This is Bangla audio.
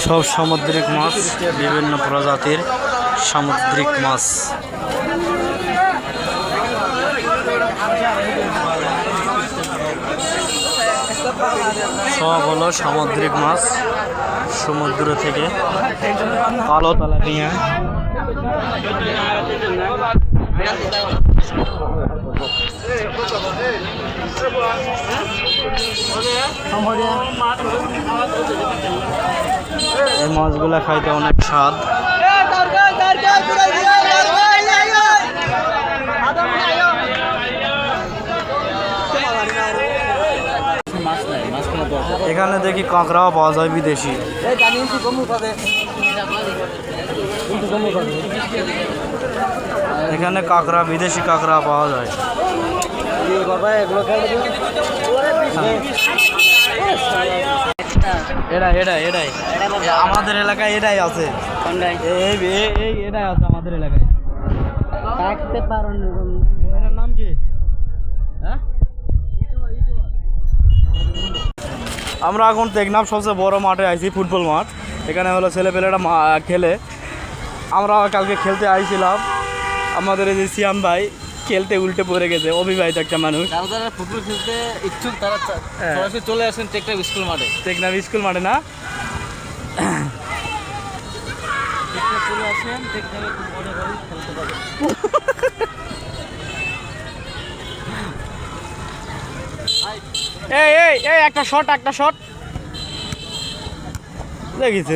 সব সামুদ্রিক মাছ, বিভিন্ন প্রজাতির সামুদ্রিক মাছ। সব হলো সামুদ্রিক মাছ, সমুদ্র থেকে কালো তেলাপিয়া। এই মাছগুলা খাইতে অনেক স্বাদ। এখানে দেখি কাঁকড়াও পাওয়া যায় বিদেশি। এখানে কাঁকড়া, বিদেশি কাঁকড়া পাওয়া যায়। এটাই আমাদের এলাকায় এটাই আছে। এটাই আছে আমাদের এলাকায়। এটার নাম কি? আমরা এখন টেকনাফ সবচেয়ে বড় মাঠে আইছি, ফুটবল মাঠ। এখানে হলো ছেলেপেলেরা খেলে। আমরা কালকে খেলতে আইছিলাম, আমাদের এই যে সিয়াম ভাই খেলতে উল্টে পড়ে গেছে, অবিবাহিত একটা মানুষ। যারা ফুটবল খেলতে ইচ্ছুক তারা সরাসরি চলে আসেন টেকনাফ স্কুল মাঠে। টেকনাফ স্কুল মাঠে না, চলে আসেন টেকনাফে খুব মজা করে খেলতে পারে। এই একটা শট দেখিস।